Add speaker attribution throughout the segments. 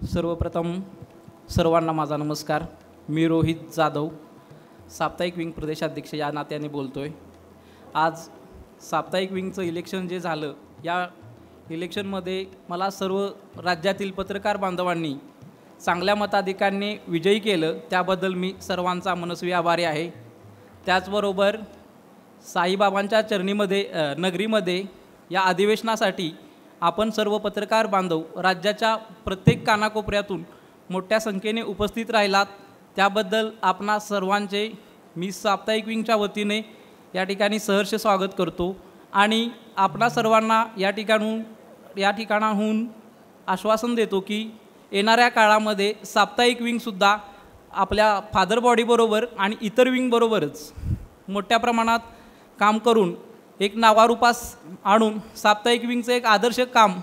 Speaker 1: सर्वप्रथम सर्वांना माझा नमस्कार। मी रोहित जाधव, साप्ताहिक विंग प्रदेशाध्यक्ष या नात्याने बोलतोय। आज साप्ताहिक विंगचं इलेक्शन जे झालं, या इलेक्शनमध्ये मला सर्व राज्यातील पत्रकार बांधवांनी चांगल्या मताधिक्याने विजयी केलं, त्याबद्दल मी सर्वांचा मनस्वी आभारी आहे। त्याचबरोबर साईबाबांच्या चरणीमध्ये नगरीमध्ये या अधिवेशनासाठी आपण सर्व पत्रकार बांधव राज्याच्या प्रत्येक कानाकोपऱ्यातून मोठ्या संख्येने उपस्थित राहिलात, त्याबद्दल आपणा सर्वांचे मी साप्ताहिक विंगच्या वतीने या ठिकाणी सहर्ष स्वागत करतो आणि आपणा सर्वांना या ठिकाणाहून आश्वासन देतो की येणाऱ्या काळामध्ये साप्ताहिक विंगसुद्धा आपल्या फादर बॉडीबरोबर आणि इतर विंगबरोबरच मोठ्या प्रमाणात काम करून एक नावारूपास आणून साप्ताहिक विंगचं एक आदर्श काम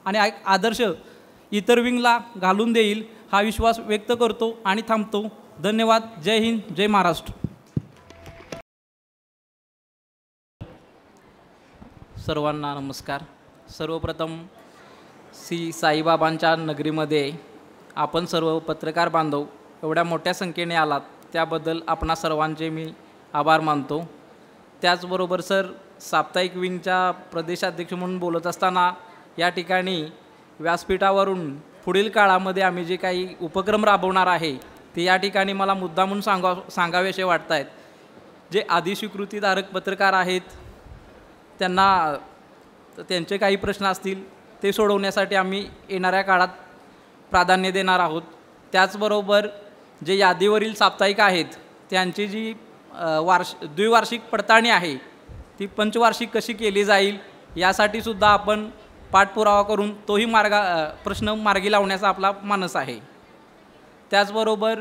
Speaker 1: आणि एक आदर्श इतर विंगला घालून देईल हा विश्वास व्यक्त करतो आणि थांबतो। धन्यवाद। जय हिंद, जय महाराष्ट्र। सर्वांना नमस्कार। सर्वप्रथम साईबाबांच्या नगरीमध्ये आपण सर्व पत्रकार बांधव एवढ्या मोठ्या संख्येने आलात, त्याबद्दल आपणा सर्वांचे मी आभार मानतो। त्याचबरोबर सर, साप्ताहिक विंगच्या प्रदेशाध्यक्ष म्हणून बोलत असताना या ठिकाणी व्यासपीठावरून पुढील काळामध्ये आम्ही जे काही उपक्रम राबवणार आहे ते या ठिकाणी मला मुद्दामून सांगावेसे वाटत आहेत। जे आदिस्वीकृतीधारक पत्रकार आहेत त्यांचे काही प्रश्न असतील ते सोडवण्यासाठी आम्ही येणाऱ्या काळात प्राधान्य देणार आहोत। त्याचबरोबर जे यादीवरील साप्ताहिक आहेत त्यांची जी द्विवार्षिक पडताळणी आहे ती पंचवार्षिक कशी केली जाईल यासाठी सुद्धा आपण पाठपुरावा करून तोही प्रश्न मार्गी लावण्याचा आपला मानस आहे। त्याचबरोबर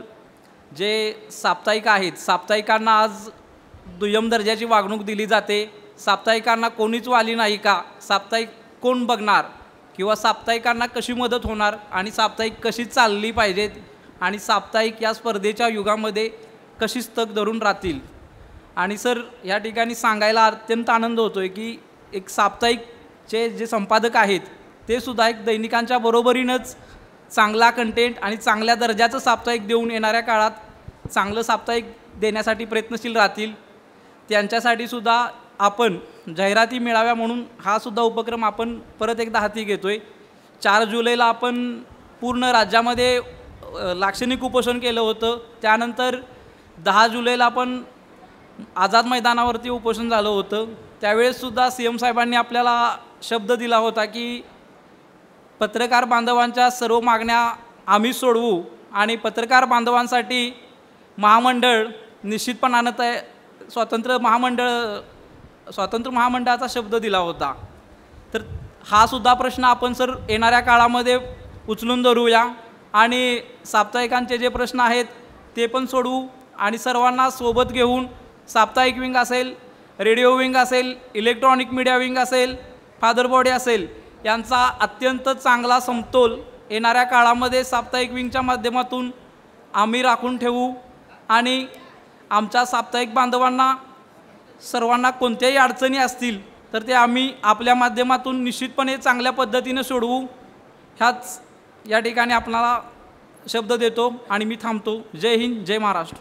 Speaker 1: जे साप्ताहिक आहेत, साप्ताहिकांना आज दुय्यम दर्जाची वागणूक दिली जाते। साप्ताहिकांना कोणीच वाली नाही का, साप्ताहिक कोण बघणार किंवा साप्ताहिकांना कशी मदत होणार आणि साप्ताहिक कशी चालली पाहिजेत आणि साप्ताहिक या स्पर्धेच्या युगामध्ये कशी तग धरून राहतील। आणि सर, या ठिकाणी सांगायला अत्यंत आनंद होतो आहे की एक साप्ताहिकचे जे संपादक आहेत ते सुद्धा एक दैनिकांच्या बरोबरीनंच चांगला कंटेंट आणि चांगल्या दर्जाचं साप्ताहिक देऊन येणाऱ्या काळात चांगलं साप्ताहिक देण्यासाठी प्रयत्नशील राहतील। त्यांच्यासाठी सुद्धा आपण जाहिराती मिळाव्या म्हणून हा सुद्धा उपक्रम आपण परत एकदा हाती घेतो आहे। 4 जुलैला आपण पूर्ण राज्यामध्ये लाक्षणिक उपोषण केलं होतं, त्यानंतर 10 जुलैला आपण आझाद मैदानावरती उपोषण झालं होतं। त्यावेळेससुद्धा CM साहेबांनी आपल्याला शब्द दिला होता की पत्रकार बांधवांच्या सर्व मागण्या आम्ही सोडवू आणि पत्रकार बांधवांसाठी महामंडळ निश्चितपणानं स्वतंत्र महामंडळाचा शब्द दिला होता। तर हा सुद्धा प्रश्न आपण सर येणाऱ्या काळामध्ये उचलून धरूया आणि साप्ताहिकांचे जे प्रश्न आहेत ते पण सोडवू आणि सर्वांना सोबत घेऊन साप्ताहिक विंग असेल, रेडिओ विंग असेल, इलेक्ट्रॉनिक मीडिया विंग असेल, फादर बॉडी असेल, यांचा अत्यंत चांगला समतोल येणाऱ्या काळामध्ये साप्ताहिक विंगच्या माध्यमातून आम्ही राखून ठेवू आणि आमच्या साप्ताहिक बांधवांना सर्वांना कोणत्याही अडचणी असतील तर ते आम्ही आपल्या माध्यमातून निश्चितपणे चांगल्या पद्धतीने सोडवू। ह्याच या ठिकाणी आपल्याला शब्द देतो आणि मी थांबतो। जय हिंद, जय महाराष्ट्र।